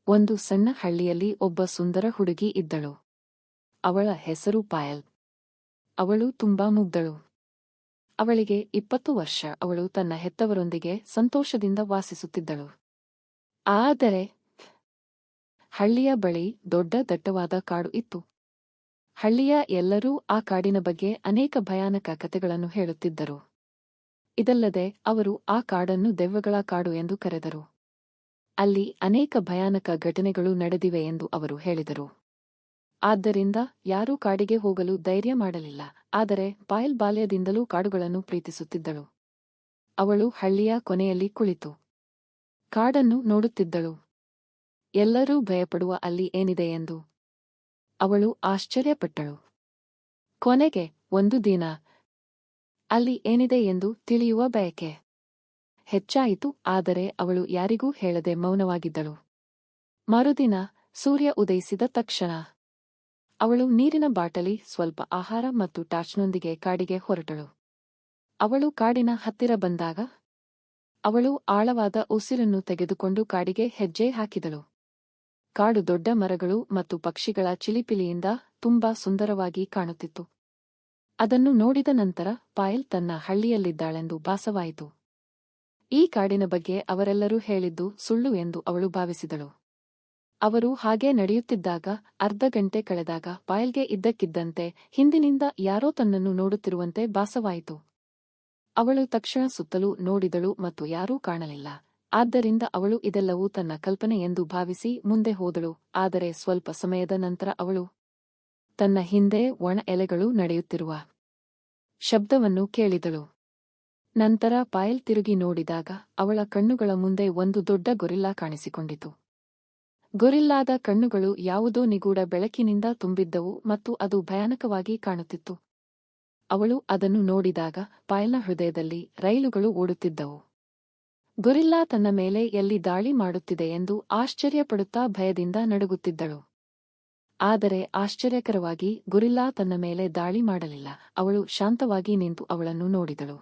ಒಂದು ಸಣ್ಣ ಹಳ್ಳಿಯಲ್ಲಿ ಒಬ್ಬ ಸುಂದರ ಹುಡುಗಿ ಇದ್ದಳು. ಅವಳ ಹೆಸರು ಪಾಯಲ್. ಅವಳು ತುಂಬಾ ಮುಗ್ಧಳು. ಅವಳಿಗೆ 20 ವರ್ಷ. ಅವಳು ತನ್ನ ಹೆತ್ತವರೊಂದಿಗೆ ಸಂತೋಷದಿಂದ ವಾಸಿಸುತ್ತಿದ್ದಳು. ಆದರೆ ಹಳ್ಳಿಯ ಬಳಿ ದೊಡ್ಡ ದಟ್ಟವಾದ ಕಾಡು ಇತ್ತು. ಹಳ್ಳಿಯ ಎಲ್ಲರೂ ಆ ಕಾಡಿನ ಬಗ್ಗೆ ಅನೇಕ ಭಯಾನಕ ಕಥೆಗಳನ್ನು ಹೇಳುತ್ತಿದ್ದರು. ಇದಲ್ಲದೆ ಅವರು ಆ ಕಾಡನ್ನು ದೆವ್ವಗಳ ಕಾಡು ಎಂದು ಕರೆದರು. ಅಲ್ಲಿ ಅನೇಕ ಭಯಾನಕ ಘಟನೆಗಳು ನಡೆದಿವೆ ಎಂದು ಅವರು ಹೇಳಿದರು. ಆದ್ದರಿಂದ ಯಾರೂ ಕಾಡಿಗೆ ಹೋಗಲು ಧೈರ್ಯ ಮಾಡಲಿಲ್ಲ. ಆದರೆ ಪಾಯಲ್ ಬಾಲ್ಯದಿಂದಲೂ ಕಾಡುಗಳನ್ನು ಪ್ರೀತಿಸುತ್ತಿದ್ದಳು. ಅವಳು ಹಳ್ಳಿಯ ಕೊನೆಯಲ್ಲಿ ಕುಳಿತು ಕಾಡನ್ನು ನೋಡುತ್ತಿದ್ದಳು. ಎಲ್ಲರೂ ಭಯಪಡುವ ಅಲ್ಲಿ ಏನಿದೆ ಎಂದು ಅವಳು ಆಶ್ಚರ್ಯಪಟ್ಟಳು. ಕೊನೆಗೆ ಒಂದು ದಿನ ಅಲ್ಲಿ ಏನಿದೆ ಎಂದು ತಿಳಿಯುವ ಬಯಕೆ ಹೆಚ್ಚಾಯಿತು. ಆದರೆ ಅವಳು ಯಾರಿಗೂ ಹೇಳದೆ ಮೌನವಾಗಿದ್ದಳು. ಮರುದಿನ ಸೂರ್ಯ ಉದಯಿಸಿದ ತಕ್ಷಣ ಅವಳು ನೀರಿನ ಬಾಟಲಿ, ಸ್ವಲ್ಪ ಆಹಾರ ಮತ್ತು ಟಾರ್ಚ್ನೊಂದಿಗೆ ಕಾಡಿಗೆ ಹೊರಟಳು. ಅವಳು ಕಾಡಿನ ಹತ್ತಿರ ಬಂದಾಗ ಅವಳು ಆಳವಾದ ಉಸಿರನ್ನು ತೆಗೆದುಕೊಂಡು ಕಾಡಿಗೆ ಹೆಜ್ಜೆ ಹಾಕಿದಳು. ಕಾಡು ದೊಡ್ಡ ಮರಗಳು ಮತ್ತು ಪಕ್ಷಿಗಳ ಚಿಲಿಪಿಲಿಯಿಂದ ತುಂಬಾ ಸುಂದರವಾಗಿ ಕಾಣುತ್ತಿತ್ತು. ಅದನ್ನು ನೋಡಿದ ನಂತರ ಪಾಯಲ್ ತನ್ನ ಹಳ್ಳಿಯಲ್ಲಿದ್ದಾಳೆಂದು ಭಾಸವಾಯಿತು. ಈ ಕಾಡಿನ ಬಗ್ಗೆ ಅವರೆಲ್ಲರೂ ಹೇಳಿದ್ದು ಸುಳ್ಳು ಎಂದು ಅವಳು ಭಾವಿಸಿದಳು. ಅವರು ಹಾಗೇ ನಡೆಯುತ್ತಿದ್ದಾಗ ಅರ್ಧ ಗಂಟೆ ಕಳೆದಾಗ ಪಾಯಲ್ಗೆ ಇದ್ದಕ್ಕಿದ್ದಂತೆ ಹಿಂದಿನಿಂದ ಯಾರೋ ತನ್ನನ್ನು ನೋಡುತ್ತಿರುವಂತೆ ಭಾಸವಾಯಿತು. ಅವಳು ತಕ್ಷಣ ಸುತ್ತಲೂ ನೋಡಿದಳು ಮತ್ತು ಯಾರೂ ಕಾಣಲಿಲ್ಲ. ಆದ್ದರಿಂದ ಅವಳು ಇದೆಲ್ಲವೂ ತನ್ನ ಕಲ್ಪನೆ ಎಂದು ಭಾವಿಸಿ ಮುಂದೆ ಹೋದಳು. ಆದರೆ ಸ್ವಲ್ಪ ಸಮಯದ ನಂತರ ಅವಳು ತನ್ನ ಹಿಂದೆ ಒಣ ಎಲೆಗಳು ನಡೆಯುತ್ತಿರುವ ಶಬ್ದವನ್ನು ಕೇಳಿದಳು. ನಂತರ ಪಾಯಲ್ ತಿರುಗಿ ನೋಡಿದಾಗ ಅವಳ ಕಣ್ಣುಗಳ ಮುಂದೆ ಒಂದು ದೊಡ್ಡ ಗೊರಿಲ್ಲಾ ಕಾಣಿಸಿಕೊಂಡಿತು. ಗೊರಿಲ್ಲಾದ ಕಣ್ಣುಗಳು ಯಾವುದೋ ನಿಗೂಢ ಬೆಳಕಿನಿಂದ ತುಂಬಿದ್ದವು ಮತ್ತು ಅದು ಭಯಾನಕವಾಗಿ ಕಾಣುತ್ತಿತ್ತು. ಅವಳು ಅದನ್ನು ನೋಡಿದಾಗ ಪಾಯಲ್ನ ಹೃದಯದಲ್ಲಿ ರೈಲುಗಳು ಓಡುತ್ತಿದ್ದವು. ಗೊರಿಲ್ಲಾ ತನ್ನ ಮೇಲೆ ಎಲ್ಲಿ ದಾಳಿ ಮಾಡುತ್ತಿದೆ ಎಂದು ಆಶ್ಚರ್ಯಪಡುತ್ತಾ ಭಯದಿಂದ ನಡುಗುತ್ತಿದ್ದಳು. ಆದರೆ ಆಶ್ಚರ್ಯಕರವಾಗಿ ಗೊರಿಲ್ಲಾ ತನ್ನ ಮೇಲೆ ದಾಳಿ ಮಾಡಲಿಲ್ಲ. ಅವಳು ಶಾಂತವಾಗಿ ನಿಂತು ಅವಳನ್ನು ನೋಡಿದಳು.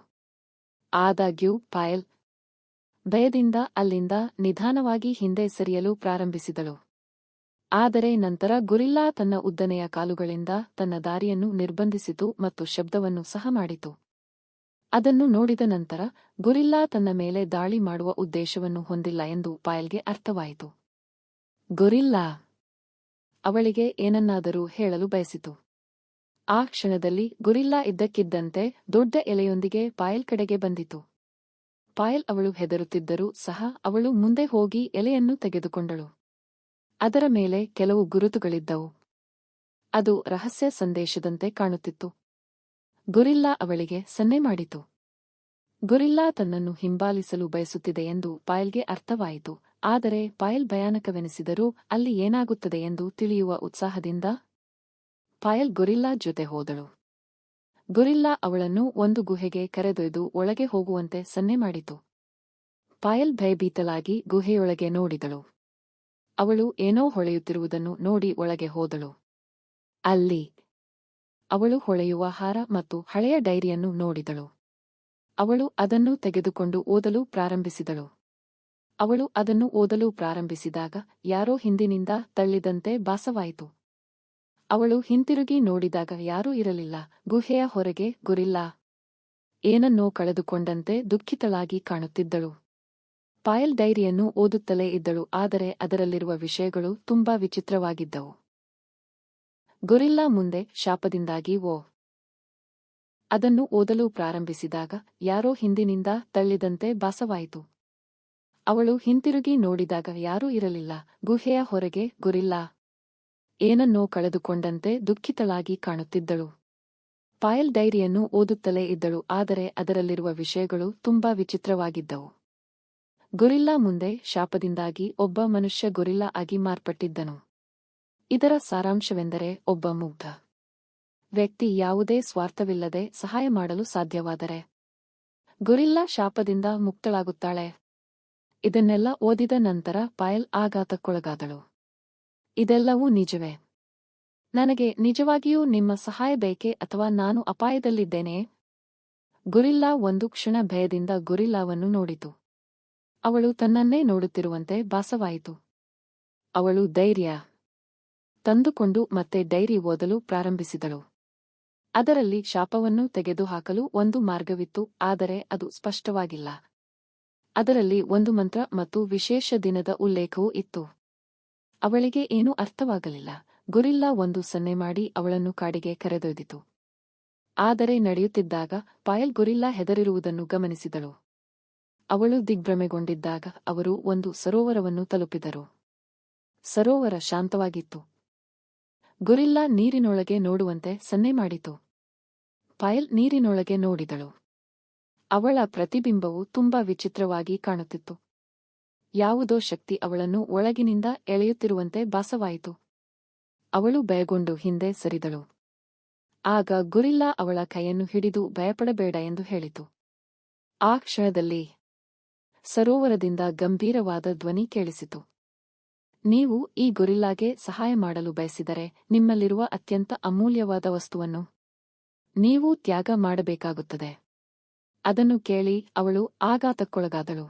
ಆದಾಗ್ಯೂ ಪಾಯಲ್ ಭಯದಿಂದ ಅಲ್ಲಿಂದ ನಿಧಾನವಾಗಿ ಹಿಂದೆ ಸರಿಯಲು ಪ್ರಾರಂಭಿಸಿದಳು. ಆದರೆ ನಂತರ ಗೊರಿಲ್ಲಾ ತನ್ನ ಉದ್ದನೆಯ ಕಾಲುಗಳಿಂದ ತನ್ನ ದಾರಿಯನ್ನು ನಿರ್ಬಂಧಿಸಿತು ಮತ್ತು ಶಬ್ದವನ್ನು ಸಹ ಮಾಡಿತು. ಅದನ್ನು ನೋಡಿದ ನಂತರ ಗೊರಿಲ್ಲಾ ತನ್ನ ಮೇಲೆ ದಾಳಿ ಮಾಡುವ ಉದ್ದೇಶವನ್ನು ಹೊಂದಿಲ್ಲ ಎಂದು ಪಾಯಲ್ಗೆ ಅರ್ಥವಾಯಿತು. ಗೊರಿಲ್ಲಾ ಅವಳಿಗೆ ಏನನ್ನಾದರೂ ಹೇಳಲು ಬಯಸಿತು. ಆ ಕ್ಷಣದಲ್ಲಿ ಗೊರಿಲ್ಲಾ ಇದ್ದಕ್ಕಿದ್ದಂತೆ ದೊಡ್ಡ ಎಲೆಯೊಂದಿಗೆ ಪಾಯಲ್ ಕಡೆಗೆ ಬಂದಿತು. ಪಾಯಲ್ ಅವಳು ಹೆದರುತ್ತಿದ್ದರೂ ಸಹ ಅವಳು ಮುಂದೆ ಹೋಗಿ ಎಲೆಯನ್ನು ತೆಗೆದುಕೊಂಡಳು. ಅದರ ಮೇಲೆ ಕೆಲವು ಗುರುತುಗಳಿದ್ದವು. ಅದು ರಹಸ್ಯ ಸಂದೇಶದಂತೆ ಕಾಣುತ್ತಿತ್ತು. ಗೊರಿಲ್ಲಾ ಅವಳಿಗೆ ಸನ್ನೆ ಮಾಡಿತು. ಗೊರಿಲ್ಲಾ ತನ್ನನ್ನು ಹಿಂಬಾಲಿಸಲು ಬಯಸುತ್ತಿದೆ ಎಂದು ಪಾಯಲ್ಗೆ ಅರ್ಥವಾಯಿತು. ಆದರೆ ಪಾಯಲ್ ಭಯಾನಕವೆನಿಸಿದರೂ ಅಲ್ಲಿ ಏನಾಗುತ್ತದೆ ಎಂದು ತಿಳಿಯುವ ಉತ್ಸಾಹದಿಂದ ಪಾಯಲ್ ಗೊರಿಲ್ಲಾ ಜೊತೆ ಹೋದಳು. ಗೊರಿಲ್ಲಾ ಅವಳನ್ನು ಒಂದು ಗುಹೆಗೆ ಕರೆದೊಯ್ದು ಒಳಗೆ ಹೋಗುವಂತೆ ಸನ್ನೆ ಮಾಡಿತು. ಪಾಯಲ್ ಭಯಭೀತಳಾಗಿ ಗುಹೆಯೊಳಗೆ ನೋಡಿದಳು. ಅವಳು ಏನೋ ಹೊಳೆಯುತ್ತಿರುವುದನ್ನು ನೋಡಿ ಒಳಗೆ ಹೋದಳು. ಅಲ್ಲಿ ಅವಳು ಹೊಳೆಯುವ ಹಾರ ಮತ್ತು ಹಳೆಯ ಡೈರಿಯನ್ನು ನೋಡಿದಳು. ಅವಳು ಅದನ್ನು ತೆಗೆದುಕೊಂಡು ಓದಲು ಪ್ರಾರಂಭಿಸಿದಳು. ಅವಳು ಅದನ್ನು ಓದಲು ಪ್ರಾರಂಭಿಸಿದಾಗ ಯಾರೋ ಹಿಂದಿನಿಂದ ತಳ್ಳಿದಂತೆ ಭಾಸವಾಯಿತು. ಅವಳು ಹಿಂತಿರುಗಿ ನೋಡಿದಾಗ ಯಾರೂ ಇರಲಿಲ್ಲ. ಗುಹೆಯ ಹೊರಗೆ ಗೊರಿಲ್ಲಾ ಏನನ್ನೋ ಕಳೆದುಕೊಂಡಂತೆ ದುಃಖಿತಳಾಗಿ ಕಾಣುತ್ತಿದ್ದಳು. ಪಾಯಲ್ ಡೈರಿಯನ್ನು ಓದುತ್ತಲೇ ಇದ್ದಳು. ಆದರೆ ಅದರಲ್ಲಿರುವ ವಿಷಯಗಳು ತುಂಬಾ ವಿಚಿತ್ರವಾಗಿದ್ದವು. ಗೊರಿಲ್ಲಾ ಮುಂದೆ ಶಾಪದಿಂದಾಗಿ ಅದನ್ನು ಓದಲು ಪ್ರಾರಂಭಿಸಿದಾಗ ಯಾರೋ ಹಿಂದಿನಿಂದ ತಳ್ಳಿದಂತೆ ಭಾಸವಾಯಿತು. ಅವಳು ಹಿಂತಿರುಗಿ ನೋಡಿದಾಗ ಯಾರೂ ಇರಲಿಲ್ಲ. ಗುಹೆಯ ಹೊರಗೆ ಗೊರಿಲ್ಲಾ ಏನನ್ನೋ ಕಳೆದುಕೊಂಡಂತೆ ದುಃಖಿತಳಾಗಿ ಕಾಣುತ್ತಿದ್ದಳು. ಪಾಯಲ್ ಡೈರಿಯನ್ನು ಓದುತ್ತಲೇ ಇದ್ದಳು. ಆದರೆ ಅದರಲ್ಲಿರುವ ವಿಷಯಗಳು ತುಂಬಾ ವಿಚಿತ್ರವಾಗಿದ್ದವು. ಗೊರಿಲ್ಲಾ ಮುಂದೆ ಶಾಪದಿಂದಾಗಿ ಒಬ್ಬ ಮನುಷ್ಯ ಗೊರಿಲ್ಲಾ ಆಗಿ ಮಾರ್ಪಟ್ಟಿದ್ದನು. ಇದರ ಸಾರಾಂಶವೆಂದರೆ ಒಬ್ಬ ಮುಗ್ಧ ವ್ಯಕ್ತಿ ಯಾವುದೇ ಸ್ವಾರ್ಥವಿಲ್ಲದೆ ಸಹಾಯ ಮಾಡಲು ಸಾಧ್ಯವಾದರೆ ಗೊರಿಲ್ಲಾ ಶಾಪದಿಂದ ಮುಕ್ತಳಾಗುತ್ತಾಳೆ. ಇದನ್ನೆಲ್ಲ ಓದಿದ ನಂತರ ಪಾಯಲ್ ಆಘಾತಕ್ಕೊಳಗಾದಳು. ಇದೆಲ್ಲವೂ ನಿಜವೇ? ನನಗೆ ನಿಜವಾಗಿಯೂ ನಿಮ್ಮ ಸಹಾಯ ಬೇಕೇ ಅಥವಾ ನಾನು ಅಪಾಯದಲ್ಲಿದ್ದೇನೆಯೇ? ಗೊರಿಲ್ಲಾ ಒಂದು ಕ್ಷಣ ಭಯದಿಂದ ಗೊರಿಲ್ಲಾವನ್ನು ನೋಡಿತು. ಅವಳು ತನ್ನನ್ನೇ ನೋಡುತ್ತಿರುವಂತೆ ಭಾಸವಾಯಿತು. ಅವಳು ಧೈರ್ಯ ತಂದುಕೊಂಡು ಮತ್ತೆ ಡೈರಿ ಓದಲು ಪ್ರಾರಂಭಿಸಿದಳು. ಅದರಲ್ಲಿ ಶಾಪವನ್ನು ತೆಗೆದುಹಾಕಲು ಒಂದು ಮಾರ್ಗವಿತ್ತು, ಆದರೆ ಅದು ಸ್ಪಷ್ಟವಾಗಿಲ್ಲ. ಅದರಲ್ಲಿ ಒಂದು ಮಂತ್ರ ಮತ್ತು ವಿಶೇಷ ದಿನದ ಉಲ್ಲೇಖವೂ ಇತ್ತು. ಅವಳಿಗೆ ಏನೂ ಅರ್ಥವಾಗಲಿಲ್ಲ. ಗೊರಿಲ್ಲಾ ಒಂದು ಸನ್ನೆ ಮಾಡಿ ಅವಳನ್ನು ಕಾಡಿಗೆ ಕರೆದೊಯ್ದಿತು. ಆದರೆ ನಡೆಯುತ್ತಿದ್ದಾಗ ಪಾಯಲ್ ಗೊರಿಲ್ಲಾ ಹೆದರಿರುವುದನ್ನು ಗಮನಿಸಿದಳು. ಅವಳು ದಿಗ್ಭ್ರಮೆಗೊಂಡಿದ್ದಾಗ ಅವರು ಒಂದು ಸರೋವರವನ್ನು ತಲುಪಿದರು. ಸರೋವರ ಶಾಂತವಾಗಿತ್ತು. ಗೊರಿಲ್ಲಾ ನೀರಿನೊಳಗೆ ನೋಡುವಂತೆ ಸನ್ನೆ ಮಾಡಿತು. ಪಾಯಲ್ ನೀರಿನೊಳಗೆ ನೋಡಿದಳು. ಅವಳ ಪ್ರತಿಬಿಂಬವು ತುಂಬಾ ವಿಚಿತ್ರವಾಗಿ ಕಾಣುತ್ತಿತ್ತು. ಯಾವುದೋ ಶಕ್ತಿ ಅವಳನ್ನು ಒಳಗಿನಿಂದ ಎಳೆಯುತ್ತಿರುವಂತೆ ಭಾಸವಾಯಿತು. ಅವಳು ಭಯಗೊಂಡು ಹಿಂದೆ ಸರಿದಳು. ಆಗ ಗೊರಿಲ್ಲಾ ಅವಳ ಕೈಯನ್ನು ಹಿಡಿದು ಭಯಪಡಬೇಡ ಎಂದು ಹೇಳಿತು. ಆ ಕ್ಷಣದಲ್ಲಿ ಸರೋವರದಿಂದ ಗಂಭೀರವಾದ ಧ್ವನಿ ಕೇಳಿಸಿತು. ನೀವು ಈ ಗೊರಿಲ್ಲಾಗೆ ಸಹಾಯ ಮಾಡಲು ಬಯಸಿದರೆ ನಿಮ್ಮಲ್ಲಿರುವ ಅತ್ಯಂತ ಅಮೂಲ್ಯವಾದ ವಸ್ತುವನ್ನು ನೀವು ತ್ಯಾಗ ಮಾಡಬೇಕಾಗುತ್ತದೆ. ಅದನ್ನು ಕೇಳಿ ಅವಳು ಆಘಾತಕ್ಕೊಳಗಾದಳು.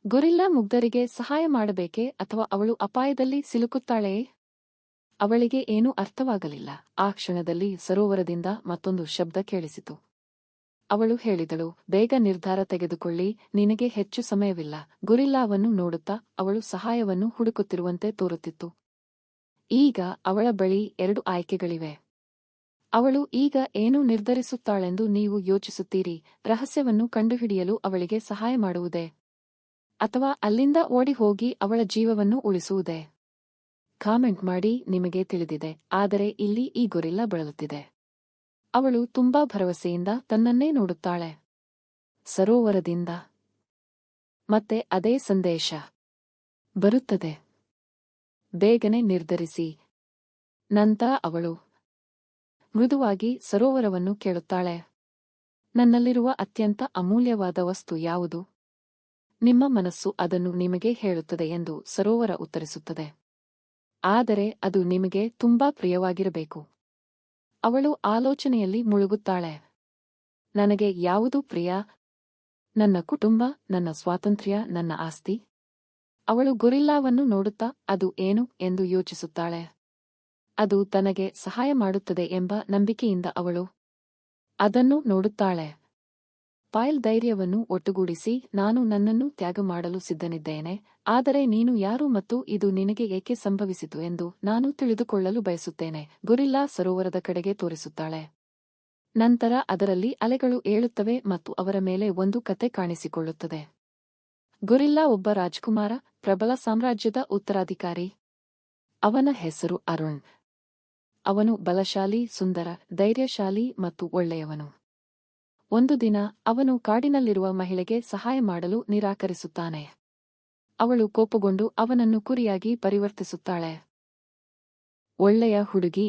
ಗೊರಿಲ್ಲಾ ಮುಗ್ಧರಿಗೆ ಸಹಾಯ ಮಾಡಬೇಕೇ ಅಥವಾ ಅವಳು ಅಪಾಯದಲ್ಲಿ ಸಿಲುಕುತ್ತಾಳೆಯೇ? ಅವಳಿಗೆ ಏನೂ ಅರ್ಥವಾಗಲಿಲ್ಲ. ಆ ಕ್ಷಣದಲ್ಲಿ ಸರೋವರದಿಂದ ಮತ್ತೊಂದು ಶಬ್ದ ಕೇಳಿಸಿತು. ಅವಳು ಹೇಳಿದಳು, ಬೇಗ ನಿರ್ಧಾರ ತೆಗೆದುಕೊಳ್ಳಿ, ನಿನಗೆ ಹೆಚ್ಚು ಸಮಯವಿಲ್ಲ. ಗೊರಿಲ್ಲಾವನ್ನು ನೋಡುತ್ತಾ ಅವಳು ಸಹಾಯವನ್ನು ಹುಡುಕುತ್ತಿರುವಂತೆ ತೋರುತ್ತಿತ್ತು. ಈಗ ಅವಳ ಬಳಿ 2 ಆಯ್ಕೆಗಳಿವೆ. ಅವಳು ಈಗ ಏನು ನಿರ್ಧರಿಸುತ್ತಾಳೆಂದು ನೀವು ಯೋಚಿಸುತ್ತೀರಿ? ರಹಸ್ಯವನ್ನು ಕಂಡುಹಿಡಿಯಲು ಅವಳಿಗೆ ಸಹಾಯ ಮಾಡುವುದೇ? ಅಥವಾ ಅಲ್ಲಿಂದ ಓಡಿ ಹೋಗಿ ಅವಳ ಜೀವವನ್ನು ಉಳಿಸುವುದೇ? ಕಾಮೆಂಟ್ ಮಾಡಿ. ನಿಮಗೆ ತಿಳಿದಿದೆ, ಆದರೆ ಇಲ್ಲಿ ಈ ಗೊರಿಲ್ಲಾ ಬಳಲುತ್ತಿದೆ. ಅವಳು ತುಂಬಾ ಭರವಸೆಯಿಂದ ತನ್ನನ್ನೇ ನೋಡುತ್ತಾಳೆ. ಸರೋವರದಿಂದ ಮತ್ತೆ ಅದೇ ಸಂದೇಶ ಬರುತ್ತದೆ. ಬೇಗನೆ ನಿರ್ಧರಿಸಿ. ನಂತರ ಅವಳು ಮೃದುವಾಗಿ ಸರೋವರವನ್ನು ಕೇಳುತ್ತಾಳೆ. ನನ್ನಲ್ಲಿರುವ ಅತ್ಯಂತ ಅಮೂಲ್ಯವಾದ ವಸ್ತು ಯಾವುದು? ನಿಮ್ಮ ಮನಸ್ಸು ಅದನ್ನು ನಿಮಗೆ ಹೇಳುತ್ತದೆ ಎಂದು ಸರೋವರ ಉತ್ತರಿಸುತ್ತದೆ. ಆದರೆ ಅದು ನಿಮಗೆ ತುಂಬಾ ಪ್ರಿಯವಾಗಿರಬೇಕು. ಅವಳು ಆಲೋಚನೆಯಲ್ಲಿ ಮುಳುಗುತ್ತಾಳೆ. ನನಗೆ ಯಾವುದು ಪ್ರಿಯ? ನನ್ನ ಕುಟುಂಬ, ನನ್ನ ಸ್ವಾತಂತ್ರ್ಯ, ನನ್ನ ಆಸ್ತಿ? ಅವಳು ಗೊರಿಲ್ಲಾವನ್ನು ನೋಡುತ್ತಾ ಅದು ಏನು ಎಂದು ಯೋಚಿಸುತ್ತಾಳೆ. ಅದು ತನಗೆ ಸಹಾಯ ಮಾಡುತ್ತದೆ ಎಂಬ ನಂಬಿಕೆಯಿಂದ ಅವಳು ಅದನ್ನು ನೋಡುತ್ತಾಳೆ. ಪಾಯಲ್ ಧೈರ್ಯವನ್ನು ಒಟ್ಟುಗೂಡಿಸಿ, ನಾನು ನನ್ನನ್ನು ತ್ಯಾಗ ಮಾಡಲು ಸಿದ್ಧನಿದ್ದೇನೆ, ಆದರೆ ನೀನು ಯಾರು ಮತ್ತು ಇದು ನಿನಗೆ ಏಕೆ ಸಂಭವಿಸಿತು ಎಂದು ನಾನು ತಿಳಿದುಕೊಳ್ಳಲು ಬಯಸುತ್ತೇನೆ. ಗೊರಿಲ್ಲಾ ಸರೋವರದ ಕಡೆಗೆ ತೋರಿಸುತ್ತಾಳೆ. ನಂತರ ಅದರಲ್ಲಿ ಅಲೆಗಳು ಏಳುತ್ತವೆ ಮತ್ತು ಅವರ ಮೇಲೆ ಒಂದು ಕತೆ ಕಾಣಿಸಿಕೊಳ್ಳುತ್ತದೆ. ಗೊರಿಲ್ಲಾ ಒಬ್ಬ ರಾಜಕುಮಾರ, ಪ್ರಬಲ ಸಾಮ್ರಾಜ್ಯದ ಉತ್ತರಾಧಿಕಾರಿ. ಅವನ ಹೆಸರು ಅರುಣ್. ಅವನು ಬಲಶಾಲಿ, ಸುಂದರ, ಧೈರ್ಯಶಾಲಿ ಮತ್ತು ಒಳ್ಳೆಯವನು. ಒಂದು ದಿನ ಅವನು ಕಾಡಿನಲ್ಲಿರುವ ಮಹಿಳೆಗೆ ಸಹಾಯ ಮಾಡಲು ನಿರಾಕರಿಸುತ್ತಾನೆ. ಅವಳು ಕೋಪಗೊಂಡು ಅವನನ್ನು ಕುರಿಯಾಗಿ ಪರಿವರ್ತಿಸುತ್ತಾಳೆ. ಒಳ್ಳೆಯ ಹುಡುಗಿ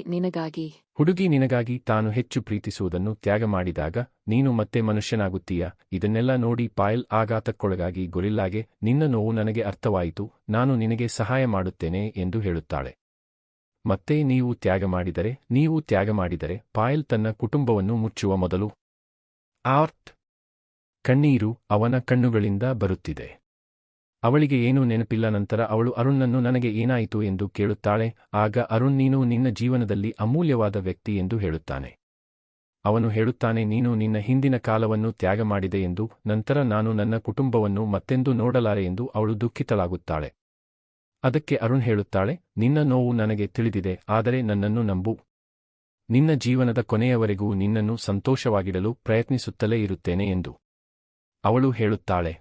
ನಿನಗಾಗಿ ತಾನು ಹೆಚ್ಚು ಪ್ರೀತಿಸುವುದನ್ನು ತ್ಯಾಗ ಮಾಡಿದಾಗ ನೀನು ಮತ್ತೆ ಮನುಷ್ಯನಾಗುತ್ತೀಯ. ಇದನ್ನೆಲ್ಲ ನೋಡಿ ಪಾಯಲ್ ಆಘಾತಕ್ಕೊಳಗಾಗಿ ಗೊರಿಲ್ಲಾಗೆ, ನಿನ್ನ ನೋವು ನನಗೆ ಅರ್ಥವಾಯಿತು, ನಾನು ನಿನಗೆ ಸಹಾಯ ಮಾಡುತ್ತೇನೆ ಎಂದು ಹೇಳುತ್ತಾಳೆ. ಮತ್ತೆ ನೀವು ತ್ಯಾಗ ಮಾಡಿದರೆ ಪಾಯಲ್ ತನ್ನ ಕುಟುಂಬವನ್ನು ಮುಚ್ಚುವ ಮೊದಲು ಕಣ್ಣೀರು ಅವನ ಕಣ್ಣುಗಳಿಂದ ಬರುತ್ತಿದೆ. ಅವಳಿಗೆ ಏನೂ ನೆನಪಿಲ್ಲ. ನಂತರ ಅವಳು ಅರುಣ್ಣನ್ನು ನನಗೆ ಏನಾಯಿತು ಎಂದು ಕೇಳುತ್ತಾಳೆ. ಆಗ ಅರುಣ್, ನೀನು ನಿನ್ನ ಜೀವನದಲ್ಲಿ ಅಮೂಲ್ಯವಾದ ವ್ಯಕ್ತಿ ಎಂದು ಹೇಳುತ್ತಾನೆ. ಅವನು ಹೇಳುತ್ತಾನೆ, ನೀನು ನಿನ್ನ ಹಿಂದಿನ ಕಾಲವನ್ನು ತ್ಯಾಗ ಮಾಡಿದೆ ಎಂದು, ನಂತರ ನಾನು ನನ್ನ ಕುಟುಂಬವನ್ನು ಮತ್ತೆಂದೂ ನೋಡಲಾರೆ ಎಂದು ಅವಳು ದುಃಖಿತಳಾಗುತ್ತಾಳೆ. ಅದಕ್ಕೆ ಅರುಣ್ ಹೇಳುತ್ತಾಳೆ, ನಿನ್ನ ನೋವು ನನಗೆ ತಿಳಿದಿದೆ, ಆದರೆ ನನ್ನನ್ನು ನಂಬು. ನಿನ್ನ ಜೀವನದ ಕೊನೆಯವರೆಗೂ ನಿನ್ನನ್ನು ಸಂತೋಷವಾಗಿಡಲು ಪ್ರಯತ್ನಿಸುತ್ತಲೇ ಇರುತ್ತೇನೆ ಎಂದು. ಅವಳು ಹೇಳುತ್ತಾಳೆ,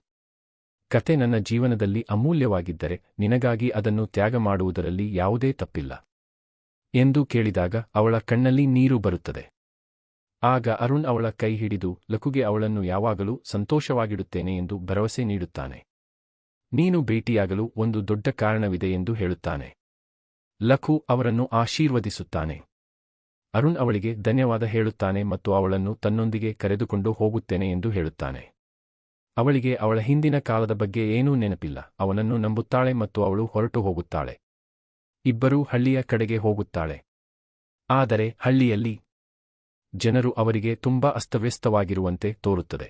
ಕತೆ ನನ್ನ ಜೀವನದಲ್ಲಿ ಅಮೂಲ್ಯವಾಗಿದ್ದರೆ ನಿನಗಾಗಿ ಅದನ್ನು ತ್ಯಾಗ ಮಾಡುವುದರಲ್ಲಿ ಯಾವುದೇ ತಪ್ಪಿಲ್ಲ ಎಂದು ಕೇಳಿದಾಗ ಅವಳ ಕಣ್ಣಲ್ಲಿ ನೀರು ಬರುತ್ತದೆ. ಆಗ ಅರುಣ್ ಅವಳ ಕೈ ಹಿಡಿದು ಲಕುಗೆ ಅವಳನ್ನು ಯಾವಾಗಲೂ ಸಂತೋಷವಾಗಿಡುತ್ತೇನೆ ಎಂದು ಭರವಸೆ ನೀಡುತ್ತಾನೆ. ನೀನು ಭೇಟಿಯಾಗಲು ಒಂದು ದೊಡ್ಡ ಕಾರಣವಿದೆ ಎಂದು ಹೇಳುತ್ತಾನೆ. ಲಕು ಅವರನ್ನು ಆಶೀರ್ವದಿಸುತ್ತಾನೆ. ಅರುಣ್ ಅವಳಿಗೆ ಧನ್ಯವಾದ ಹೇಳುತ್ತಾನೆ ಮತ್ತು ಅವಳನ್ನು ತನ್ನೊಂದಿಗೆ ಕರೆದುಕೊಂಡು ಹೋಗುತ್ತೇನೆ ಎಂದು ಹೇಳುತ್ತಾನೆ. ಅವಳಿಗೆ ಅವಳ ಹಿಂದಿನ ಕಾಲದ ಬಗ್ಗೆ ಏನೂ ನೆನಪಿಲ್ಲ. ಅವನನ್ನು ನಂಬುತ್ತಾಳೆ ಮತ್ತು ಅವಳು ಹೊರಟು ಹೋಗುತ್ತಾಳೆ. ಇಬ್ಬರೂ ಹಳ್ಳಿಯ ಕಡೆಗೆ ಹೋಗುತ್ತಾಳೆ. ಆದರೆ ಹಳ್ಳಿಯಲ್ಲಿ ಜನರು ಅವರಿಗೆ ತುಂಬಾ ಅಸ್ತವ್ಯಸ್ತವಾಗಿರುವಂತೆ ತೋರುತ್ತದೆ.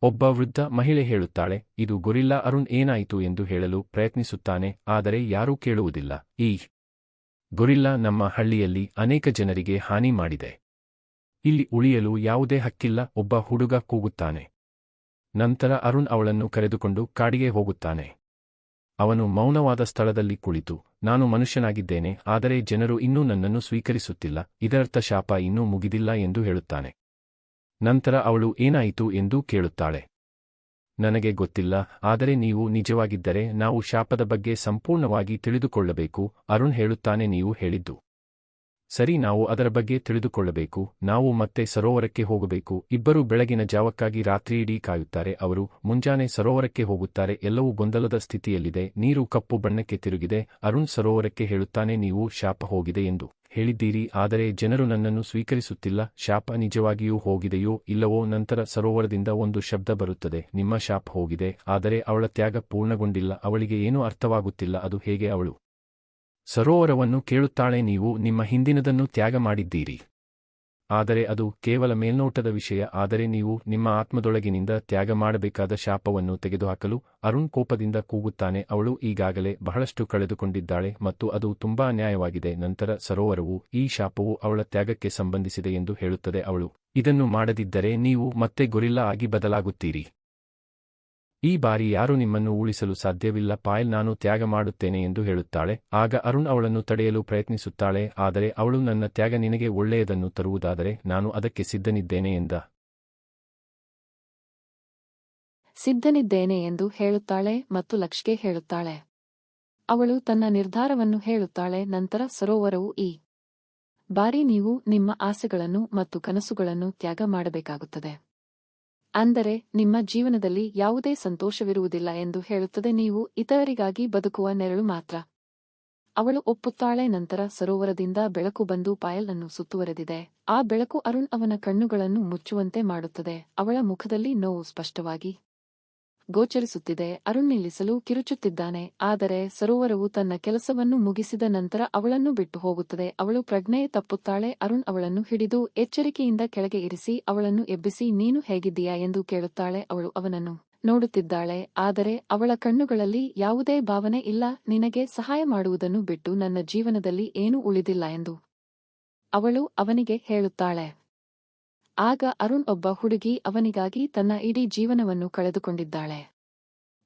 ಒಬ್ಬ ವೃದ್ಧ ಮಹಿಳೆ ಹೇಳುತ್ತಾಳೆ, ಇದು ಗೊರಿಲ್ಲಾ ಅರುಣ್ ಏನಾಯಿತು ಎಂದು ಹೇಳಲು ಪ್ರಯತ್ನಿಸುತ್ತಾನೆ, ಆದರೆ ಯಾರೂ ಕೇಳುವುದಿಲ್ಲ. ಈ ಗೊರಿಲ್ಲಾ ನಮ್ಮ ಹಳ್ಳಿಯಲ್ಲಿ ಅನೇಕ ಜನರಿಗೆ ಹಾನಿ ಮಾಡಿದೆ. ಇಲ್ಲಿ ಉಳಿಯಲು ಯಾವುದೇ ಹಕ್ಕಿಲ್ಲ, ಒಬ್ಬ ಹುಡುಗ ಕೂಗುತ್ತಾನೆ. ನಂತರ ಅರುಣ್ ಅವಳನ್ನು ಕರೆದುಕೊಂಡು ಕಾಡಿಗೆ ಹೋಗುತ್ತಾನೆ. ಅವನು ಮೌನವಾದ ಸ್ಥಳದಲ್ಲಿ ಕುಳಿತು, ನಾನು ಮನುಷ್ಯನಾಗಿದ್ದೇನೆ, ಆದರೆ ಜನರು ಇನ್ನೂ ನನ್ನನ್ನು ಸ್ವೀಕರಿಸುತ್ತಿಲ್ಲ, ಇದರರ್ಥ ಶಾಪ ಇನ್ನೂ ಮುಗಿದಿಲ್ಲ ಎಂದು ಹೇಳುತ್ತಾನೆ. ನಂತರ ಅವಳು ಏನಾಯಿತು ಎಂದು ಕೇಳುತ್ತಾಳೆ. ನನಗೆ ಗೊತ್ತಿಲ್ಲ, ಆದರೆ ನೀವು ನಿಜವಾಗಿದ್ದರೆ ನಾವು ಶಾಪದ ಬಗ್ಗೆ ಸಂಪೂರ್ಣವಾಗಿ ತಿಳಿದುಕೊಳ್ಳಬೇಕು. ಅರುಣ್ ಹೇಳುತ್ತಾನೆ, ನೀವು ಹೇಳಿದ್ದು ಸರಿ, ನಾವು ಅದರ ಬಗ್ಗೆ ತಿಳಿದುಕೊಳ್ಳಬೇಕು. ನಾವು ಮತ್ತೆ ಸರೋವರಕ್ಕೆ ಹೋಗಬೇಕು. ಇಬ್ಬರು ಬೆಳಗಿನ ಜಾವಕ್ಕಾಗಿ ರಾತ್ರಿಯಿಡೀ ಕಾಯುತ್ತಾರೆ. ಅವರು ಮುಂಜಾನೆ ಸರೋವರಕ್ಕೆ ಹೋಗುತ್ತಾರೆ. ಎಲ್ಲವೂ ಗೊಂದಲದ ಸ್ಥಿತಿಯಲ್ಲಿದೆ. ನೀರು ಕಪ್ಪು ಬಣ್ಣಕ್ಕೆ ತಿರುಗಿದೆ. ಅರುಣ್ ಸರೋವರಕ್ಕೆ ಹೇಳುತ್ತಾನೆ, ನೀವು ಶಾಪ ಹೋಗಿದೆ ಎಂದು ಹೇಳಿದ್ದೀರಿ, ಆದರೆ ಜನರು ನನ್ನನ್ನು ಸ್ವೀಕರಿಸುತ್ತಿಲ್ಲ. ಶಾಪ ನಿಜವಾಗಿಯೂ ಹೋಗಿದೆಯೋ ಇಲ್ಲವೋ? ನಂತರ ಸರೋವರದಿಂದ ಒಂದು ಶಬ್ದ ಬರುತ್ತದೆ, ನಿಮ್ಮ ಶಾಪ ಹೋಗಿದೆ, ಆದರೆ ಅವಳ ತ್ಯಾಗ ಪೂರ್ಣಗೊಂಡಿಲ್ಲ. ಅವಳಿಗೆ ಏನೂ ಅರ್ಥವಾಗುತ್ತಿಲ್ಲ. ಅದು ಹೇಗೆ? ಅವಳು ಸರೋವರವನ್ನು ಕೇಳುತ್ತಾಳೆ, ನೀವು ನಿಮ್ಮ ಹಿಂದಿನದನ್ನು ತ್ಯಾಗ ಮಾಡಿದ್ದೀರಿ, ಆದರೆ ಅದು ಕೇವಲ ಮೇಲ್ನೋಟದ ವಿಷಯ. ಆದರೆ ನೀವು ನಿಮ್ಮ ಆತ್ಮದೊಳಗಿನಿಂದ ತ್ಯಾಗ ಮಾಡಬೇಕಾದ ಶಾಪವನ್ನು ತೆಗೆದುಹಾಕಲು. ಅರುಣ್ ಕೋಪದಿಂದ ಕೂಗುತ್ತಾನೆ, ಅವಳು ಈಗಾಗಲೇ ಬಹಳಷ್ಟು ಕಳೆದುಕೊಂಡಿದ್ದಾಳೆ ಮತ್ತು ಅದು ತುಂಬಾ ಅನ್ಯಾಯವಾಗಿದೆ. ನಂತರ ಸರೋವರವು ಈ ಶಾಪವು ಅವಳ ತ್ಯಾಗಕ್ಕೆ ಸಂಬಂಧಿಸಿದೆ ಎಂದು ಹೇಳುತ್ತದೆ. ಅವಳು ಇದನ್ನು ಮಾಡದಿದ್ದರೆ ನೀವು ಮತ್ತೆ ಗೊರಿಲ್ಲಾ ಆಗಿ ಬದಲಾಗುತ್ತೀರಿ. ಈ ಬಾರಿ ಯಾರೂ ನಿಮ್ಮನ್ನು ಉಳಿಸಲು ಸಾಧ್ಯವಿಲ್ಲ. ಪಾಯಲ್, ನಾನು ತ್ಯಾಗ ಮಾಡುತ್ತೇನೆ ಎಂದು ಹೇಳುತ್ತಾಳೆ. ಆಗ ಅರುಣ್ ಅವಳನ್ನು ತಡೆಯಲು ಪ್ರಯತ್ನಿಸುತ್ತಾಳೆ, ಆದರೆ ಅವಳು, ನನ್ನ ತ್ಯಾಗ ನಿನಗೆ ಒಳ್ಳೆಯದನ್ನು ತರುವುದಾದರೆ ನಾನು ಅದಕ್ಕೆ ಸಿದ್ಧನಿದ್ದೇನೆ ಎಂದು ಹೇಳುತ್ತಾಳೆ ಮತ್ತು ಲಕ್ಷ್ಗೆ ಹೇಳುತ್ತಾಳೆ. ಅವಳು ತನ್ನ ನಿರ್ಧಾರವನ್ನು ಹೇಳುತ್ತಾಳೆ. ನಂತರ ಸರೋವರವು ಈ ಬಾರಿ ನೀವು ನಿಮ್ಮ ಆಸೆಗಳನ್ನು ಮತ್ತು ಕನಸುಗಳನ್ನು ತ್ಯಾಗ ಮಾಡಬೇಕಾಗುತ್ತದೆ. ಅಂದರೆ ನಿಮ್ಮ ಜೀವನದಲ್ಲಿ ಯಾವುದೇ ಸಂತೋಷವಿರುವುದಿಲ್ಲ ಎಂದು ಹೇಳುತ್ತದೆ. ನೀವು ಇತರರಿಗಾಗಿ ಬದುಕುವ ನೆರಳು ಮಾತ್ರ. ಅವಳು ಒಪ್ಪುತ್ತಾಳೆ. ನಂತರ ಸರೋವರದಿಂದ ಬೆಳಕು ಬಂದು ಪಾಯಲ್ ಅನ್ನು ಸುತ್ತುವರೆದಿದೆ. ಆ ಬೆಳಕು ಅರುಣ್ ಅವನ ಕಣ್ಣುಗಳನ್ನು ಮುಚ್ಚುವಂತೆ ಮಾಡುತ್ತದೆ. ಅವಳ ಮುಖದಲ್ಲಿ ನೋವು ಸ್ಪಷ್ಟವಾಗಿ ಗೋಚರಿಸುತ್ತಿದೆ. ಅರುಣ್ ನಿಲ್ಲಿಸಲು ಕಿರುಚುತ್ತಿದ್ದಾನೆ, ಆದರೆ ಸರೋವರವು ತನ್ನ ಕೆಲಸವನ್ನು ಮುಗಿಸಿದ ನಂತರ ಅವಳನ್ನು ಬಿಟ್ಟು ಹೋಗುತ್ತದೆ. ಅವಳು ಪ್ರಜ್ಞೆ ತಪ್ಪುತ್ತಾಳೆ. ಅರುಣ್ ಅವಳನ್ನು ಹಿಡಿದು ಎಚ್ಚರಿಕೆಯಿಂದ ಕೆಳಗೆ ಇರಿಸಿ ಅವಳನ್ನು ಎಬ್ಬಿಸಿ, ನೀನು ಹೇಗಿದ್ದೀಯಾ ಎಂದು ಕೇಳುತ್ತಾಳೆ. ಅವಳು ಅವನನ್ನು ನೋಡುತ್ತಿದ್ದಾಳೆ, ಆದರೆ ಅವಳ ಕಣ್ಣುಗಳಲ್ಲಿ ಯಾವುದೇ ಭಾವನೆ ಇಲ್ಲ. ನಿನಗೆ ಸಹಾಯ ಮಾಡುವುದನ್ನು ಬಿಟ್ಟು ನನ್ನ ಜೀವನದಲ್ಲಿ ಏನೂ ಉಳಿದಿಲ್ಲ ಎಂದು ಅವಳು ಅವನಿಗೆ ಹೇಳುತ್ತಾಳೆ. ಆಗ ಅರುಣ್, ಒಬ್ಬ ಹುಡುಗಿ ಅವನಿಗಾಗಿ ತನ್ನ ಇಡೀ ಜೀವನವನ್ನು ಕಳೆದುಕೊಂಡಿದ್ದಾಳೆ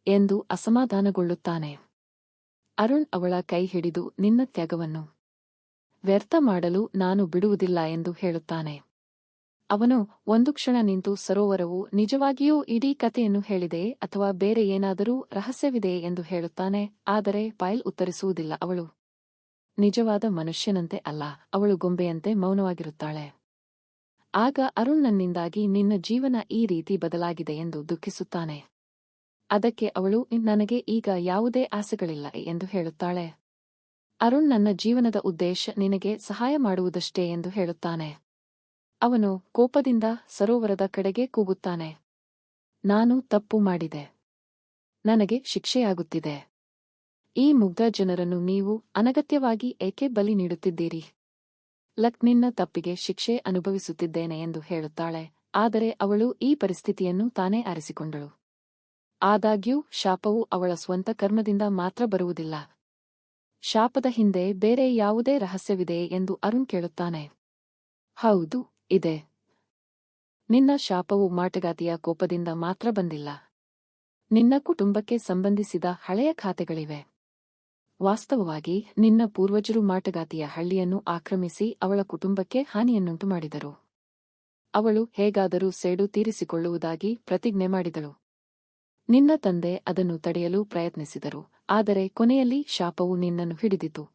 ಎಂದು ಅಸಮಾಧಾನಗೊಳ್ಳುತ್ತಾನೆ. ಅರುಣ್ ಅವಳ ಕೈ ಹಿಡಿದು, ನಿನ್ನ ತ್ಯಾಗವನ್ನು ವ್ಯರ್ಥ ಮಾಡಲು ನಾನು ಬಿಡುವುದಿಲ್ಲ ಎಂದು ಹೇಳುತ್ತಾನೆ. ಅವನು ಒಂದು ಕ್ಷಣ ನಿಂತು, ಸರೋವರವು ನಿಜವಾಗಿಯೂ ಇಡೀ ಕಥೆಯನ್ನು ಹೇಳಿದೆಯೇ ಅಥವಾ ಬೇರೆ ಏನಾದರೂ ರಹಸ್ಯವಿದೆಯೇ ಎಂದು ಹೇಳುತ್ತಾನೆ. ಆದರೆ ಪಾಯಲ್ ಉತ್ತರಿಸುವುದಿಲ್ಲ. ಅವಳು ನಿಜವಾದ ಮನುಷ್ಯನಂತೆ ಅಲ್ಲ, ಅವಳು ಗೊಂಬೆಯಂತೆ ಮೌನವಾಗಿರುತ್ತಾಳೆ. ಆಗ ಅರುಣ್, ನನ್ನಿಂದಾಗಿ ನಿನ್ನ ಜೀವನ ಈ ರೀತಿ ಬದಲಾಗಿದೆ ಎಂದು ದುಃಖಿಸುತ್ತಾನೆ. ಅದಕ್ಕೆ ಅವಳು, ನನಗೆ ಈಗ ಯಾವುದೇ ಆಸೆಗಳಿಲ್ಲ ಎಂದು ಹೇಳುತ್ತಾಳೆ. ಅರುಣ್, ನನ್ನ ಜೀವನದ ಉದ್ದೇಶ ನಿನಗೆ ಸಹಾಯ ಮಾಡುವುದಷ್ಟೇ ಎಂದು ಹೇಳುತ್ತಾನೆ. ಅವನು ಕೋಪದಿಂದ ಸರೋವರದ ಕಡೆಗೆ ಕೂಗುತ್ತಾನೆ, ನಾನು ತಪ್ಪು ಮಾಡಿದೆ, ನನಗೆ ಶಿಕ್ಷೆಯಾಗುತ್ತಿದೆ. ಈ ಮುಗ್ಧ ಜನರನ್ನು ನೀವು ಅನಗತ್ಯವಾಗಿ ಏಕೆ ಬಲಿ ನೀಡುತ್ತಿದ್ದೀರಿ? ನಿನ್ನ ತಪ್ಪಿಗೆ ಶಿಕ್ಷೆ ಅನುಭವಿಸುತ್ತಿದ್ದೇನೆ ಎಂದು ಹೇಳುತ್ತಾಳೆ. ಆದರೆ ಅವಳು ಈ ಪರಿಸ್ಥಿತಿಯನ್ನು ತಾನೇ ಆರಿಸಿಕೊಂಡಳು. ಆದಾಗ್ಯೂ ಶಾಪವು ಅವಳ ಸ್ವಂತ ಕರ್ಮದಿಂದ ಮಾತ್ರ ಬರುವುದಿಲ್ಲ. ಶಾಪದ ಹಿಂದೆ ಬೇರೆ ಯಾವುದೇ ರಹಸ್ಯವಿದೆಯೇ ಎಂದು ಅರುಣ್ ಕೇಳುತ್ತಾನೆ. ಹೌದು, ಇದೆ. ನಿನ್ನ ಶಾಪವು ಮಾಟಗಾತಿಯ ಕೋಪದಿಂದ ಮಾತ್ರ ಬಂದಿಲ್ಲ. ನಿನ್ನ ಕುಟುಂಬಕ್ಕೆ ಸಂಬಂಧಿಸಿದ ಹಳೆಯ ಖಾತೆಗಳಿವೆ. ವಾಸ್ತವವಾಗಿ ನಿನ್ನ ಪೂರ್ವಜರು ಮಾಟಗಾತಿಯ ಹಳ್ಳಿಯನ್ನು ಆಕ್ರಮಿಸಿ ಅವಳ ಕುಟುಂಬಕ್ಕೆ ಹಾನಿಯನ್ನುಂಟು ಮಾಡಿದರು. ಅವಳು ಹೇಗಾದರೂ ಸೇಡು ತೀರಿಸಿಕೊಳ್ಳುವುದಾಗಿ ಪ್ರತಿಜ್ಞೆ ಮಾಡಿದಳು. ನಿನ್ನ ತಂದೆ ಅದನ್ನು ತಡೆಯಲು ಪ್ರಯತ್ನಿಸಿದರು, ಆದರೆ ಕೊನೆಯಲ್ಲಿ ಶಾಪವು ನಿನ್ನನ್ನು ಹಿಡಿದಿತು.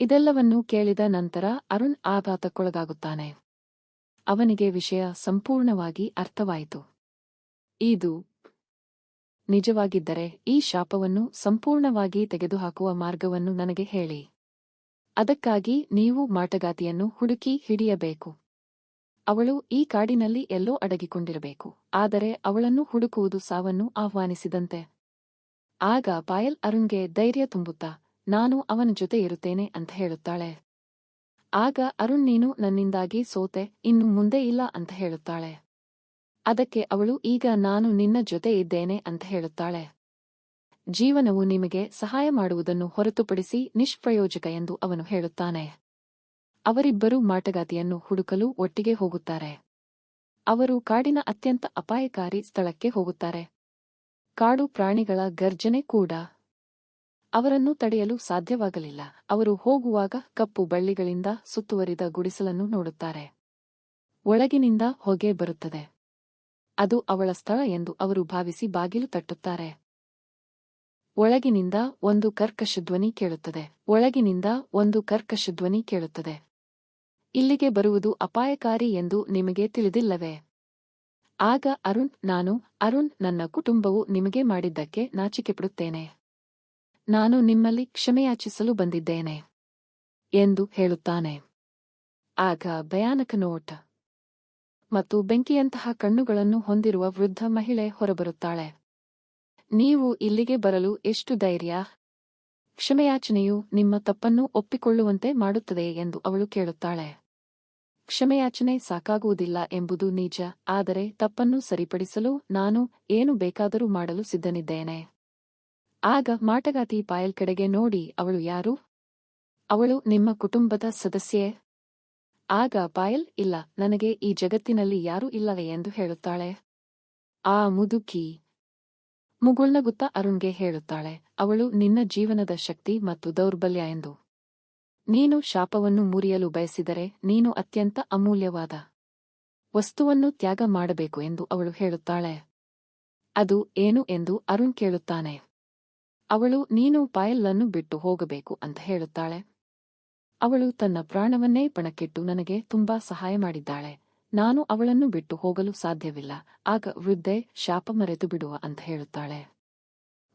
ಇದೆಲ್ಲವನ್ನೂ ಕೇಳಿದ ನಂತರ ಅರುಣ್ ಆಘಾತಕ್ಕೊಳಗಾಗುತ್ತಾನೆ. ಅವನಿಗೆ ವಿಷಯ ಸಂಪೂರ್ಣವಾಗಿ ಅರ್ಥವಾಯಿತು. ಇದು ನಿಜವಾಗಿದ್ದರೆ ಈ ಶಾಪವನ್ನು ಸಂಪೂರ್ಣವಾಗಿ ತೆಗೆದುಹಾಕುವ ಮಾರ್ಗವನ್ನು ನನಗೆ ಹೇಳಿ. ಅದಕ್ಕಾಗಿ ನೀವು ಮಾಟಗಾತಿಯನ್ನು ಹುಡುಕಿ ಹಿಡಿಯಬೇಕು. ಅವಳು ಈ ಕಾಡಿನಲ್ಲಿ ಎಲ್ಲೋ ಅಡಗಿಕೊಂಡಿರಬೇಕು, ಆದರೆ ಅವಳನ್ನು ಹುಡುಕುವುದು ಸಾವನ್ನು ಆಹ್ವಾನಿಸಿದಂತೆ. ಆಗ ಪಾಯಲ್ ಅರುಣ್ಗೆ ಧೈರ್ಯ ತುಂಬುತ್ತಾ, ನಾನು ಅವನ ಜೊತೆ ಇರುತ್ತೇನೆ ಅಂತ ಹೇಳುತ್ತಾಳೆ. ಆಗ ಅರುಣ್, ನೀನು ನನ್ನಿಂದಾಗಿ ಸೋತೆ, ಇನ್ನು ಮುಂದೆ ಇಲ್ಲ ಅಂತ ಹೇಳುತ್ತಾಳೆ. ಅದಕ್ಕೆ ಅವಳು ಈಗ ನಾನು ನಿನ್ನ ಜೊತೆ ಇದ್ದೇನೆ ಅಂತ ಹೇಳುತ್ತಾಳೆ. ಜೀವನವು ನಿಮಗೆ ಸಹಾಯ ಮಾಡುವುದನ್ನು ಹೊರತುಪಡಿಸಿ ನಿಷ್ಪ್ರಯೋಜಕ ಎಂದು ಅವನು ಹೇಳುತ್ತಾನೆ. ಅವರಿಬ್ಬರೂ ಮಾಟಗಾತಿಯನ್ನು ಹುಡುಕಲು ಒಟ್ಟಿಗೆ ಹೋಗುತ್ತಾರೆ. ಅವರು ಕಾಡಿನ ಅತ್ಯಂತ ಅಪಾಯಕಾರಿ ಸ್ಥಳಕ್ಕೆ ಹೋಗುತ್ತಾರೆ. ಕಾಡು ಪ್ರಾಣಿಗಳ ಗರ್ಜನೆ ಕೂಡ ಅವರನ್ನು ತಡೆಯಲು ಸಾಧ್ಯವಾಗಲಿಲ್ಲ. ಅವರು ಹೋಗುವಾಗ ಕಪ್ಪು ಬಳ್ಳಿಗಳಿಂದ ಸುತ್ತುವರಿದ ಗುಡಿಸಲನ್ನು ನೋಡುತ್ತಾರೆ. ಒಳಗಿನಿಂದ ಹೊಗೆ ಬರುತ್ತದೆ. ಅದು ಅವಳ ಸ್ಥಳ ಎಂದು ಅವರು ಭಾವಿಸಿ ಬಾಗಿಲು ತಟ್ಟುತ್ತಾರೆ. ಒಳಗಿನಿಂದ ಒಂದು ಕರ್ಕಶಧ್ವನಿ ಕೇಳುತ್ತದೆ. ಒಳಗಿನಿಂದ ಒಂದು ಕರ್ಕಶಧ್ವನಿ ಕೇಳುತ್ತದೆ. ಇಲ್ಲಿಗೆ ಬರುವುದು ಅಪಾಯಕಾರಿ ಎಂದು ನಿಮಗೆ ತಿಳಿದಿಲ್ಲವೇ? ಆಗ ಅರುಣ್ ನನ್ನ ಕುಟುಂಬವು ನಿಮಗೆ ಮಾಡಿದ್ದಕ್ಕೆ ನಾಚಿಕೆಪಡುತ್ತೇನೆ. ನಾನು ನಿಮ್ಮಲ್ಲಿ ಕ್ಷಮೆಯಾಚಿಸಲು ಬಂದಿದ್ದೇನೆ ಎಂದು ಹೇಳುತ್ತಾನೆ. ಆಗ ಭಯಾನಕ ನೋಟ ಮತ್ತು ಬೆಂಕಿಯಂತಹ ಕಣ್ಣುಗಳನ್ನು ಹೊಂದಿರುವ ವೃದ್ಧ ಮಹಿಳೆ ಹೊರಬರುತ್ತಾಳೆ. ನೀವು ಇಲ್ಲಿಗೆ ಬರಲು ಎಷ್ಟು ಧೈರ್ಯ? ಕ್ಷಮೆಯಾಚನೆಯು ನಿಮ್ಮ ತಪ್ಪನ್ನು ಒಪ್ಪಿಕೊಳ್ಳುವಂತೆ ಮಾಡುತ್ತದೆ ಎಂದು ಅವಳು ಕೇಳುತ್ತಾಳೆ. ಕ್ಷಮೆಯಾಚನೆ ಸಾಕಾಗುವುದಿಲ್ಲ ಎಂಬುದು ನಿಜ, ಆದರೆ ತಪ್ಪನ್ನು ಸರಿಪಡಿಸಲು ನಾನು ಏನು ಬೇಕಾದರೂ ಮಾಡಲು ಸಿದ್ಧನಿದ್ದೇನೆ. ಆಗ ಮಾಟಗಾತಿ ಪಾಯಲ್ ಕಡೆಗೆ ನೋಡಿ, ಅವಳು ಯಾರು? ಅವಳು ನಿಮ್ಮ ಕುಟುಂಬದ ಸದಸ್ಯೆ? ಆಗ ಪಾಯಲ್, ಇಲ್ಲ, ನನಗೆ ಈ ಜಗತ್ತಿನಲ್ಲಿ ಯಾರೂ ಇಲ್ಲವೇ ಎಂದು ಹೇಳುತ್ತಾಳೆ. ಆ ಮುದುಕಿ ಮುಗುಳ್ನಗುತ್ತಾ ಅರುಣ್ಗೆ ಹೇಳುತ್ತಾಳೆ, ಅವಳು ನಿನ್ನ ಜೀವನದ ಶಕ್ತಿ ಮತ್ತು ದೌರ್ಬಲ್ಯ ಎಂದು. ನೀನು ಶಾಪವನ್ನು ಮುರಿಯಲು ಬಯಸಿದರೆ ನೀನು ಅತ್ಯಂತ ಅಮೂಲ್ಯವಾದ ವಸ್ತುವನ್ನು ತ್ಯಾಗ ಮಾಡಬೇಕು ಎಂದು ಅವಳು ಹೇಳುತ್ತಾಳೆ. ಅದು ಏನು ಎಂದು ಅರುಣ್ ಕೇಳುತ್ತಾನೆ. ಅವಳು ನೀನು ಪಾಯಲ್ಲನ್ನು ಬಿಟ್ಟು ಹೋಗಬೇಕು ಅಂತ ಹೇಳುತ್ತಾಳೆ. ಅವಳು ತನ್ನ ಪ್ರಾಣವನ್ನೇ ಪಣಕ್ಕಿಟ್ಟು ನನಗೆ ತುಂಬಾ ಸಹಾಯ ಮಾಡಿದ್ದಾಳೆ. ನಾನು ಅವಳನ್ನು ಬಿಟ್ಟು ಹೋಗಲು ಸಾಧ್ಯವಿಲ್ಲ. ಆಗ ವೃದ್ಧೆ, ಶಾಪ ಮರೆತು ಬಿಡುವ ಅಂತ ಹೇಳುತ್ತಾಳೆ.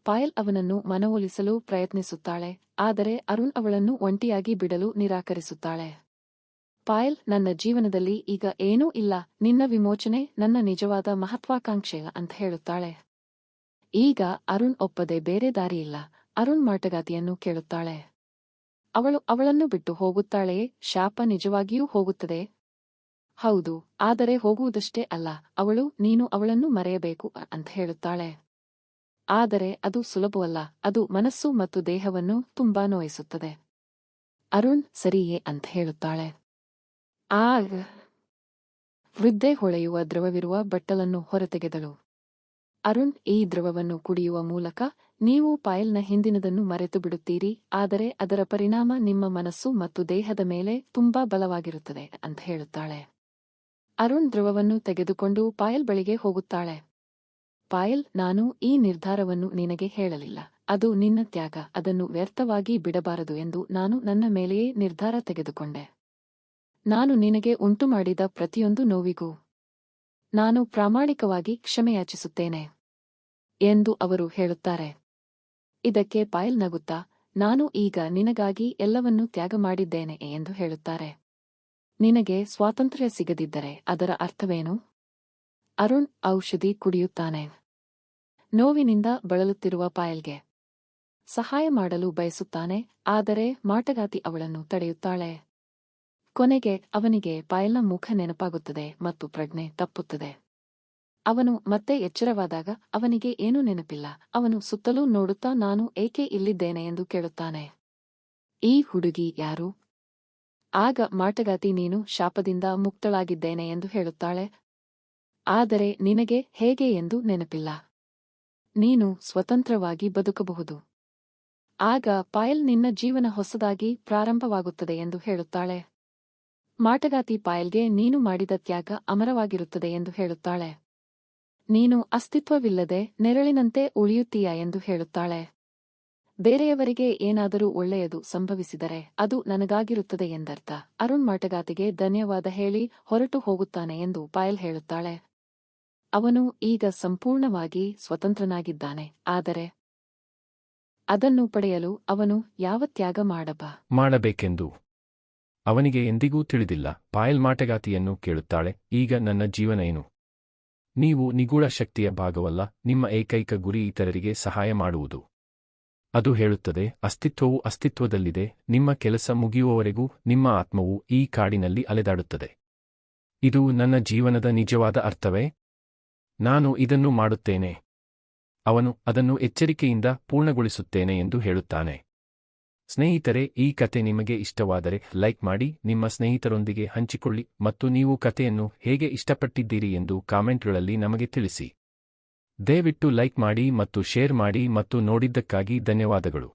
ಪಾಯಲ್ ಅವನನ್ನು ಮನವೊಲಿಸಲು ಪ್ರಯತ್ನಿಸುತ್ತಾಳೆ, ಆದರೆ ಅರುಣ್ ಅವಳನ್ನು ಒಂಟಿಯಾಗಿ ಬಿಡಲು ನಿರಾಕರಿಸುತ್ತಾಳೆ. ಪಾಯಲ್, ನನ್ನ ಜೀವನದಲ್ಲಿ ಈಗ ಏನೂ ಇಲ್ಲ, ನಿನ್ನ ವಿಮೋಚನೆ ನನ್ನ ನಿಜವಾದ ಮಹತ್ವಾಕಾಂಕ್ಷೆ ಅಂತ ಹೇಳುತ್ತಾಳೆ. ಈಗ ಅರುಣ್ ಒಪ್ಪದೆ ಬೇರೆ ದಾರಿಯಿಲ್ಲ. ಅರುಣ್ ಮಾಟಗಾತಿಯನ್ನು ಕೇಳುತ್ತಾಳೆ. ಅವಳು ಅವಳನ್ನು ಬಿಟ್ಟು ಹೋಗುತ್ತಾಳೆಯೇ? ಶಾಪ ನಿಜವಾಗಿಯೂ ಹೋಗುತ್ತದೆ? ಹೌದು, ಆದರೆ ಹೋಗುವುದಷ್ಟೇ ಅಲ್ಲ, ನೀನು ಅವಳನ್ನು ಮರೆಯಬೇಕು ಅಂತ ಹೇಳುತ್ತಾಳೆ. ಆದರೆ ಅದು ಸುಲಭವಲ್ಲ, ಅದು ಮನಸ್ಸು ಮತ್ತು ದೇಹವನ್ನು ತುಂಬಾ ನೋಯಿಸುತ್ತದೆ. ಅರುಣ್, ಸರಿಯೇ ಅಂತ ಹೇಳುತ್ತಾಳೆ. ಆಗ ವೃದ್ಧೆ ಹೊಳೆಯುವ ದ್ರವವಿರುವ ಬಟ್ಟಲನ್ನು ಹೊರತೆಗೆದಳು. ಅರುಣ್, ಈ ದ್ರವವನ್ನು ಕುಡಿಯುವ ಮೂಲಕ ನೀವು ಪಾಯಲ್ನ ಹಿಂದಿನದನ್ನು ಮರೆತು ಬಿಡುತ್ತೀರಿ, ಆದರೆ ಅದರ ಪರಿಣಾಮ ನಿಮ್ಮ ಮನಸ್ಸು ಮತ್ತು ದೇಹದ ಮೇಲೆ ತುಂಬಾ ಬಲವಾಗಿರುತ್ತದೆ ಅಂತ ಹೇಳುತ್ತಾಳೆ. ಅರುಣ್ ದ್ರವವನ್ನು ತೆಗೆದುಕೊಂಡು ಪಾಯಲ್ ಬಳಿಗೆ ಹೋಗುತ್ತಾಳೆ. ಪಾಯಲ್, ನಾನು ಈ ನಿರ್ಧಾರವನ್ನು ನಿನಗೆ ಹೇಳಲಿಲ್ಲ. ಅದು ನಿನ್ನ ತ್ಯಾಗ, ಅದನ್ನು ವ್ಯರ್ಥವಾಗಿ ಬಿಡಬಾರದು ಎಂದು ನಾನು ನನ್ನ ಮೇಲೆಯೇ ನಿರ್ಧಾರ ತೆಗೆದುಕೊಂಡೆ. ನಾನು ನಿನಗೆ ಉಂಟುಮಾಡಿದ ಪ್ರತಿಯೊಂದು ನೋವಿಗೂ ನಾನು ಪ್ರಾಮಾಣಿಕವಾಗಿ ಕ್ಷಮೆಯಾಚಿಸುತ್ತೇನೆ ಎಂದು ಅವರು ಹೇಳುತ್ತಾರೆ. ಇದಕ್ಕೆ ಪಾಯಲ್ ನಗುತ್ತಾ, ನಾನು ಈಗ ನಿನಗಾಗಿ ಎಲ್ಲವನ್ನೂ ತ್ಯಾಗ ಮಾಡಿದ್ದೇನೆ ಎಂದು ಹೇಳುತ್ತಾರೆ. ನಿನಗೆ ಸ್ವಾತಂತ್ರ್ಯ ಸಿಗದಿದ್ದರೆ ಅದರ ಅರ್ಥವೇನು? ಅರುಣ್ ಔಷಧಿ ಕುಡಿಯುತ್ತಾನೆ. ನೋವಿನಿಂದ ಬಳಲುತ್ತಿರುವ ಪಾಯಲ್ಗೆ ಸಹಾಯ ಮಾಡಲು ಬಯಸುತ್ತಾನೆ, ಆದರೆ ಮಾಟಗಾತಿ ಅವಳನ್ನು ತಡೆಯುತ್ತಾಳೆ. ಕೊನೆಗೆ ಅವನಿಗೆ ಪಾಯಲ್ನ ಮುಖ ನೆನಪಾಗುತ್ತದೆ ಮತ್ತು ಪ್ರಜ್ಞೆ ತಪ್ಪುತ್ತದೆ. ಅವನು ಮತ್ತೆ ಎಚ್ಚರವಾದಾಗ ಅವನಿಗೆ ಏನೂ ನೆನಪಿಲ್ಲ. ಅವನು ಸುತ್ತಲೂ ನೋಡುತ್ತಾ ನಾನು ಏಕೆ ಇಲ್ಲಿದ್ದೇನೆ ಎಂದು ಕೇಳುತ್ತಾನೆ. ಈ ಹುಡುಗಿ ಯಾರು? ಆಗ ಮಾಟಗಾತಿ, ನೀನು ಶಾಪದಿಂದ ಮುಕ್ತಳಾಗಿದ್ದೇನೆ ಎಂದು ಹೇಳುತ್ತಾಳೆ. ಆದರೆ ನಿನಗೆ ಹೇಗೆ ಎಂದು ನೆನಪಿಲ್ಲ. ನೀನು ಸ್ವತಂತ್ರವಾಗಿ ಬದುಕಬಹುದು. ಆಗ ಪಾಯಲ್, ನಿನ್ನ ಜೀವನ ಹೊಸದಾಗಿ ಪ್ರಾರಂಭವಾಗುತ್ತದೆ ಎಂದು ಹೇಳುತ್ತಾಳೆ. ಮಾಟಗಾತಿ ಪಾಯಲ್ಗೆ ನೀನು ಮಾಡಿದ ತ್ಯಾಗ ಅಮರವಾಗಿರುತ್ತದೆ ಎಂದು ಹೇಳುತ್ತಾಳೆ. ನೀನು ಅಸ್ತಿತ್ವವಿಲ್ಲದೆ ನೆರಳಿನಂತೆ ಉಳಿಯುತ್ತೀಯಾ ಎಂದು ಹೇಳುತ್ತಾಳೆ. ಬೇರೆಯವರಿಗೆ ಏನಾದರೂ ಒಳ್ಳೆಯದು ಸಂಭವಿಸಿದರೆ ಅದು ನನಗಾಗಿರುತ್ತದೆ ಎಂದರ್ಥ. ಅರುಣ್ ಮಾಟಗಾತಿಗೆ ಧನ್ಯವಾದ ಹೇಳಿ ಹೊರಟು ಹೋಗುತ್ತಾನೆ ಎಂದು ಪಾಯಲ್ ಹೇಳುತ್ತಾಳೆ. ಅವನು ಈಗ ಸಂಪೂರ್ಣವಾಗಿ ಸ್ವತಂತ್ರನಾಗಿದ್ದಾನೆ, ಆದರೆ ಅದನ್ನು ಪಡೆಯಲು ಅವನು ಯಾವ ತ್ಯಾಗ ಮಾಡಬೇಕೆಂದು ಅವನಿಗೆ ಎಂದಿಗೂ ತಿಳಿದಿಲ್ಲ. ಪಾಯಲ್ ಮಾಟಗಾತಿಯನ್ನು ಕೇಳುತ್ತಾಳೆ, ಈಗ ನನ್ನ ಜೀವನ ಏನು? ನೀವು ನಿಗೂಢ ಶಕ್ತಿಯ ಭಾಗವಲ್ಲ, ನಿಮ್ಮ ಏಕೈಕ ಗುರಿ ಇತರರಿಗೆ ಸಹಾಯ ಮಾಡುವುದು. ಅದು ಹೇಳುತ್ತದೆ, ಅಸ್ತಿತ್ವವು ಅಸ್ತಿತ್ವದಲ್ಲಿದೆ, ನಿಮ್ಮ ಕೆಲಸ ಮುಗಿಯುವವರೆಗೂ ನಿಮ್ಮ ಆತ್ಮವು ಈ ಕಾಡಿನಲ್ಲಿ ಅಲೆದಾಡುತ್ತದೆ. ಇದು ನನ್ನ ಜೀವನದ ನಿಜವಾದ ಅರ್ಥವೇ? ನಾನು ಇದನ್ನು ಮಾಡುತ್ತೇನೆ. ಅವನು ಅದನ್ನು ಎಚ್ಚರಿಕೆಯಿಂದ ಪೂರ್ಣಗೊಳಿಸುತ್ತೇನೆ ಎಂದು ಹೇಳುತ್ತಾನೆ. ಸ್ನೇಹಿತರೆ, ಈ ಕತೆ ನಿಮಗೆ ಇಷ್ಟವಾದರೆ ಲೈಕ್ ಮಾಡಿ, ನಿಮ್ಮ ಸ್ನೇಹಿತರೊಂದಿಗೆ ಹಂಚಿಕೊಳ್ಳಿ ಮತ್ತು ನೀವು ಕತೆಯನ್ನು ಹೇಗೆ ಇಷ್ಟಪಟ್ಟಿದ್ದೀರಿ ಎಂದು ಕಾಮೆಂಟ್ಗಳಲ್ಲಿ ನಮಗೆ ತಿಳಿಸಿ. ದಯವಿಟ್ಟು ಲೈಕ್ ಮಾಡಿ ಮತ್ತು ಶೇರ್ ಮಾಡಿ ಮತ್ತು ನೋಡಿದ್ದಕ್ಕಾಗಿ ಧನ್ಯವಾದಗಳು.